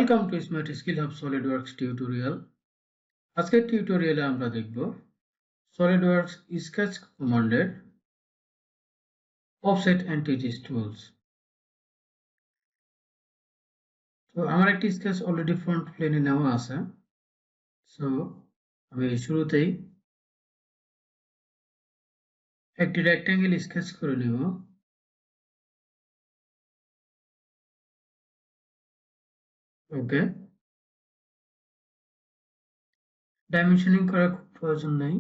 Welcome to Smart Skill Hub SolidWorks tutorial. আজকের টিউটোরিয়ালে আমরা দেখব SolidWorks Sketch কমান্ডের Offset Entities Tools. তো আমার একটি স্কেচ অলরেডি ফ্রন্ট প্লেনে নেওয়া আছে। সো আমি শুরুতেই একটি রেক্ট্যাঙ্গেল স্কেচ করে নেব। ওকে, ডাইমেনশনিং করার প্রয়োজন নেই।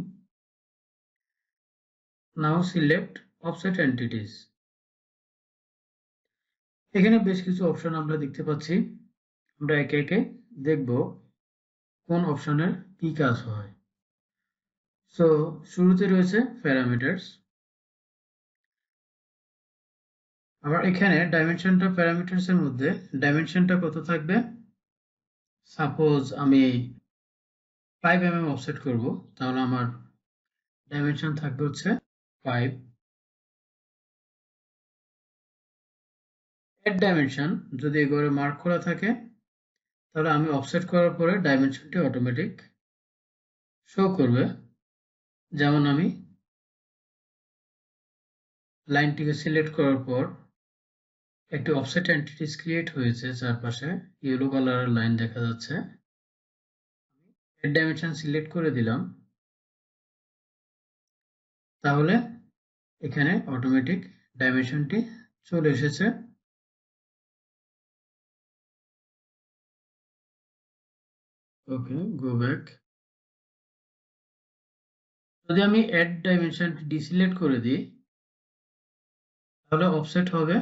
নাও সিলেক্ট অফসেট এন্টিটিস। এখানে বেশ কিছু অপশন আমরা দেখতে পাচ্ছি। আমরা একে একে দেখব কোন অপশনের কি কাজ হয়। সো শুরুতে রয়েছে প্যারামিটারস। আবার এখানে ডাইমেনশনটা প্যারামিটারস এর মধ্যে ডাইমেনশনটা কত থাকবে। সাপোজ আমি 5 mm অফসেট করব, তাহলে আমার ডাইমেনশন থাকবে হচ্ছে 5। এর ডাইমেনশন যদি এগুলো মার্ক করা থাকে তাহলে আমি অফসেট করার পরে ডাইমেনশনটি অটোমেটিক শো করবে। যেমন আমি লাইনটিকে সিলেক্ট করার পর একটি অফসেট এন্টিটিস ক্রিয়েট হয়েছে, চারপাশে ইয়েলো কালারের লাইন দেখা যাচ্ছে। এর ডাইমেনশন সিলেক্ট করে দিলাম, তাহলে এখানে অটোমেটিক ডাইমেনশনটি চলে এসেছে। ওকে, গো ব্যাক। যদি আমি অ্যাড ডাইমেনশনটি ডিসিলেক্ট করে দিই তাহলে অফসেট হবে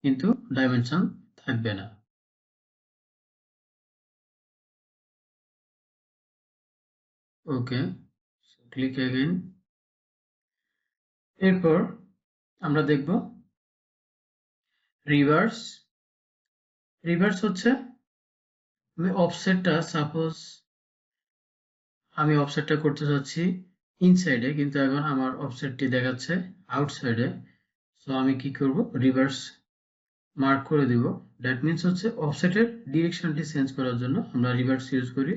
কিন্তু ডাইমেনশন থাকবে না। ওকে, ক্লিক अगेन। এরপর আমরা দেখব রিভার্স। রিভার্স হচ্ছে আমি অফসেটটা, সাপোজ আমি অফসেটটা করতে যাচ্ছি ইনসাইডে, কিন্তু এখন আমার অফসেটটি দেখাচ্ছে আউটসাইডে। সো আমি কি করব, রিভার্স মার্ক করে দিব। দ্যাট মিন্স হচ্ছে অফসেটের ডিরেকশনটি চেঞ্জ করার জন্য আমরা রিভার্স ইউজ করি।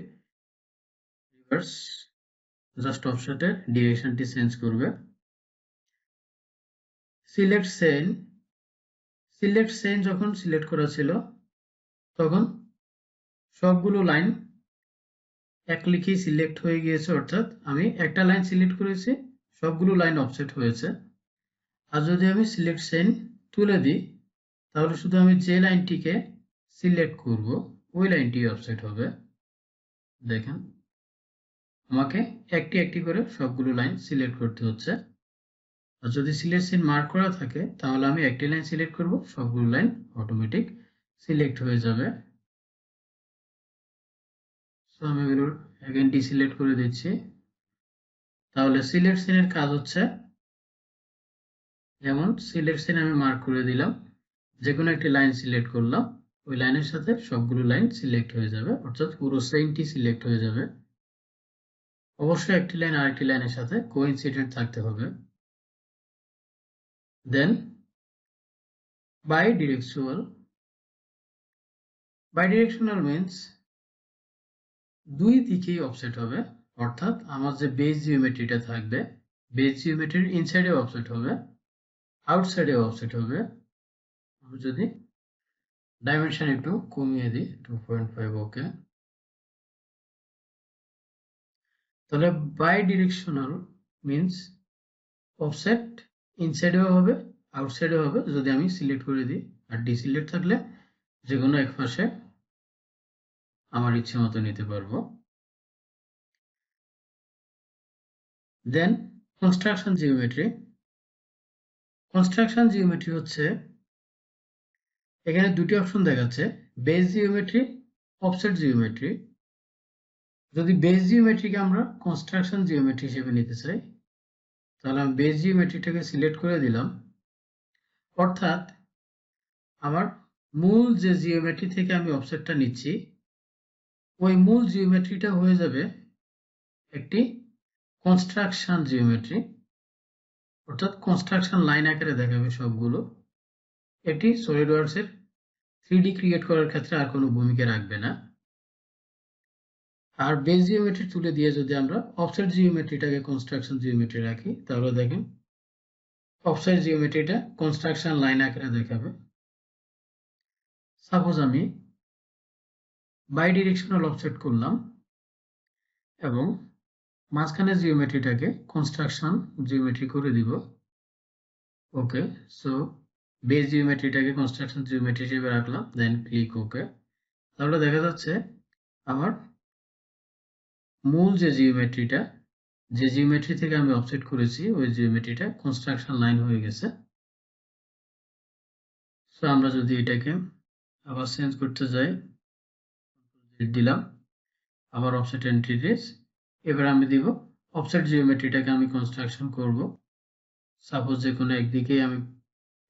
রিভার্স জাস্ট অফসেটের ডিরেকশনটি চেঞ্জ করবে। Select chain. সিলেক্ট চেইন যখন সিলেক্ট করা ছিল তখন সবগুলো লাইন এক লিখেই সিলেক্ট হয়ে গিয়েছে, অর্থাৎ আমি একটা লাইন সিলেক্ট করেছি, সবগুলো লাইন অফসেট হয়েছে। আর যদি আমি সিলেক্ট চেইন তুলে দিই তাহলে শুধু আমি যে লাইনটিকে সিলেক্ট করব ওই লাইনটি অফসেট হবে। দেখেন, আমাকে একটি একটি করে সবগুলো লাইন সিলেক্ট করতে হচ্ছে। আর যদি সিলেক্ট চেইন মার্ক করা থাকে তাহলে আমি একটি লাইন সিলেক্ট করব, সবগুলো লাইন অটোমেটিক সিলেক্ট হয়ে যাবে। সো আমি এগুলো अगेन ডিসিলেক্ট করে দিচ্ছি। তাহলে সিলেক্ট চেইনের কাজ হচ্ছে, যেমন সিলেক্ট চেইন আমি মার্ক করে দিলাম, যে কোনো একটি লাইন সিলেক্ট করলাম, ওই লাইনের সাথে সবগুলো লাইন সিলেক্ট হয়ে যাবে, অর্থাৎ পুরো চেইনটি সিলেক্ট হয়ে যাবে। অবশ্যই একটি লাইন আরেকটি লাইনের সাথে কোইনসিডেন্ট থাকতে হবে। দেন বাইডিরেকশনাল। বাইডিরেকশনাল মিন্স দুই দিকেই অফসেট হবে, অর্থাৎ আমার যে বেস জিওমেট্রিটা থাকবে, বেস জিওমেট্রির ইনসাইডে অফসেট হবে, আউটসাইডে অফসেট হবে। আমি যদি ডাইমেনশন একটু কমিয়ে দিই 2.5, ওকে, তাহলে বাইডিরেকশনাল মিন্স অফসেট ইনসাইডেও হবে আউটসাইডেও হবে যদি আমি সিলেক্ট করে দিই। আর ডিসিলেক্ট থাকলে যে কোনো এক পাশে আমার ইচ্ছে মতো নিতে পারবো। দেন কনস্ট্রাকশন জিওমেট্রি। কনস্ট্রাকশন জিওমেট্রি হচ্ছে, এখানে দুটি অপশন দেখাচ্ছে, বেস জিওমেট্রি, অফসেট জিওমেট্রি। যদি বেস জিওমেট্রিকে আমরা কনস্ট্রাকশন জিওমেট্রি হিসেবে নিতে চাই তাহলে আমি বেস জিওমেট্রিটাকে সিলেক্ট করে দিলাম, অর্থাৎ আমার মূল যে জিওমেট্রি থেকে আমি অফসেটটা নিচ্ছি ওই মূল জিওমেট্রিটা হয়ে যাবে একটি কনস্ট্রাকশন জিওমেট্রি, অর্থাৎ কনস্ট্রাকশন লাইন আকারে দেখাবে সবগুলো। এটি সলিডওয়ার্কস এর 3D ক্রিয়েট করার ক্ষেত্রে আর কোনো ভূমিকা রাখবে না। আর বেস জিওমেট্রি তুলে দিয়ে যদি আমরা অফসেট জিওমেট্রিটাকে কনস্ট্রাকশন জিওমেট্রি রাখি, তাহলে দেখেন অফসেট জিওমেট্রিটা কনস্ট্রাকশন লাইন আকারে দেখাবে। সাপোজ আমি বাই ডিরেকশনাল অফসেট করলাম এবং মাঝখানে জিওমেট্রিটাকে কনস্ট্রাকশন জিওমেট্রি করে দিব। ওকে, সো বেস জিওমেট্রিটাকে কনস্ট্রাকশন জিওমেট্রি হিসেবে রাখলাম, দেন ক্লিক ওকে। তাহলে দেখা যাচ্ছে আমার মূল যে জিওমেট্রিটা, যে জিওমেট্রি থেকে আমি অফসেট করেছি, ওই জিওমেট্রিটা কনস্ট্রাকশন লাইন হয়ে গেছে। সো আমরা যদি এটাকে আবার চেঞ্জ করতে যাই, দিলাম আবার অফসেট এন্টিটিস। এবার আমি দিব অফসেট জিওমেট্রিটাকে আমি কনস্ট্রাকশন করব। সাপোজ যে কোনো একদিকে আমি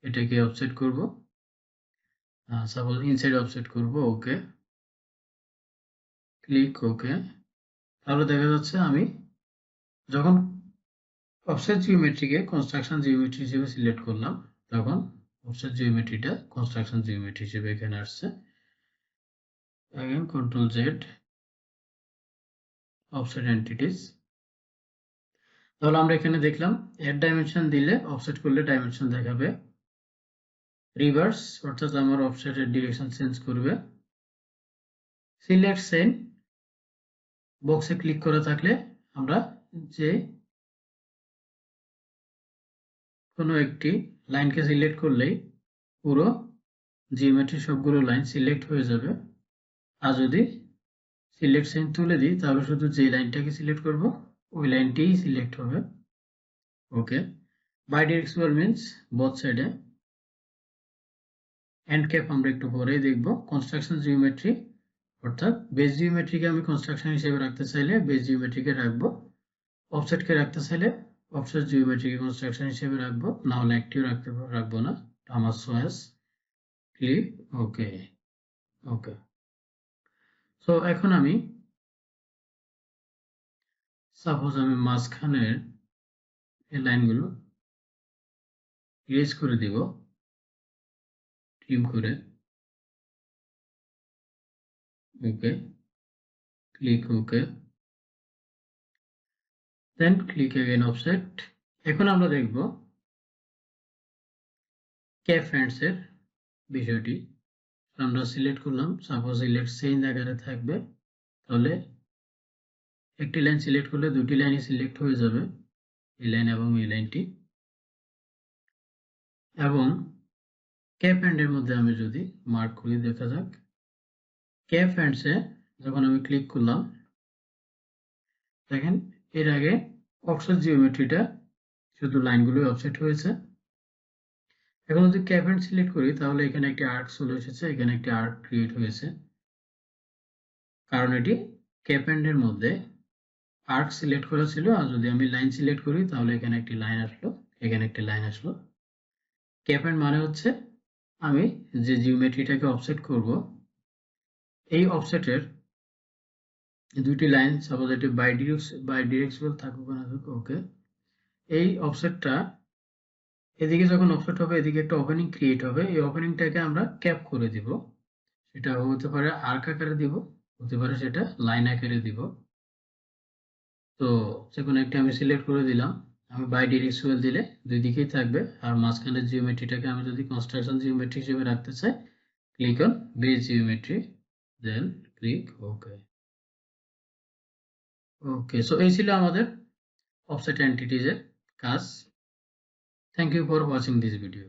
এটাকে অফসেট করব, সাপোজ ইনসাইড অফসেট করব। ওকে, ক্লিক ওকে। তাহলে দেখা যাচ্ছে আমি যখন অফসেট জিওমেট্রিকে কনস্ট্রাকশন জিওমেট্রি হিসেবে সিলেক্ট করলাম, তখন অফসেট জিওমেট্রিটা কনস্ট্রাকশন জিওমেট্রি হিসেবে এখানে আসছে। again Ctrl Z, offset entities. তাহলে আমরা এখানে দেখলাম এড ডাইমেনশন দিলে অফসেট করলে ডাইমেনশন দেখাবে, রিভার্স অর্থাৎ আমার অফসেটের ডিরেকশন চেঞ্জ করবে। সিলেক্ট সেন বক্সে ক্লিক করে থাকলে আমরা যে কোনো একটি লাইনকে সিলেক্ট করলেই পুরো জিওমেট্রি সবগুলো লাইন সিলেক্ট হয়ে যাবে। আর যদি সিলেক্ট সেন তুলে দিই, তাহলে শুধু যে লাইনটাকে সিলেক্ট করব ওই লাইনটিই সিলেক্ট হবে। ওকে, বাইডিরেকশনাল মিন্স বোথ সাইডে। এন্ড ক্যাপ আমরা একটু পরেই দেখব। কনস্ট্রাকশন জিওমেট্রি অর্থাৎ বেস জিওমেট্রিকে আমি কনস্ট্রাকশন হিসেবে রাখতে চাইলে বেস জিওমেট্রিকে রাখবো, অফসেটকে রাখতে চাইলে অফসেট জিওমেট্রিকে কনস্ট্রাকশন হিসেবে রাখবো, না হলে একটিও রাখবো না। আমার choice, click okay. Okay, so এখন আমি সাপোজ আমি মাঝখানের এই লাইনগুলো ইরেজ করে দিব, ট্রিম করে। ওকে, ক্লিক ওকে, দেন ক্লিক এগেইন অফসেট। এখন আমরা দেখব ক্যাপ হ্যান্ডস এর বিষয়টি। আমরা সিলেক্ট করলাম, সাপোজ সিলেক্ট চেইন আকারে থাকবে, তাহলে একটি লাইন সিলেক্ট করলে দুটি লাইনই সিলেক্ট হয়ে যাবে, এই লাইন এবং এই লাইনটি। এবং ক্যাপ হ্যান্ডের মধ্যে আমি যদি মার্ক করি, দেখা যাক ক্যাপ হ্যান্ডসে যখন আমি ক্লিক করলাম, দেখেন এর আগে অফসেট জিওমেট্রিটা শুধু লাইনগুলোই অফসেট হয়েছে। এখন যদি ক্যাপ হ্যান্ড সিলেক্ট করি, তাহলে এখানে একটি আর্ক চলে এসেছে, এখানে একটি আর্ক ক্রিয়েট হয়েছে, কারণ এটি ক্যাপ হ্যান্ডের মধ্যে আর্ক সিলেক্ট করা ছিল। আর যদি আমি লাইন সিলেক্ট করি, তাহলে এখানে একটি লাইন আসলো, এখানে একটি লাইন আসলো। ক্যাপ হ্যান্ড মানে হচ্ছে আমি যে জিওমেট্রিটাকে অফসেট করব, এই অফসেটের দুটি লাইন, সাপোজ এটি বাই ডিরেকশনাল থাকুক না থাকুক, ওকে, এই অফসেটটা এদিকে যখন অফসেট হবে, এদিকে একটা ওপেনিং ক্রিয়েট হবে, এই ওপেনিংটাকে আমরা ক্যাপ করে দিব। সেটা হতে পারে আর্ক আকারে দিব, হতে পারে সেটা লাইন আকারে দিব। তো যে কোনো একটা আমি সিলেক্ট করে দিলাম। আমি বাই ডিরেকশনাল দিলে দুই দিকেই থাকবে। আর মাঝখানের জিওমেট্রিটাকে আমি যদি কনস্ট্রাকশন জিওমেট্রি হিসেবে রাখতে চাই, click on base geometry, then click okay. Okay, so এই ছিল আমাদের অফসেট এন্টিটিজের কাজ। Thank you for watching this video.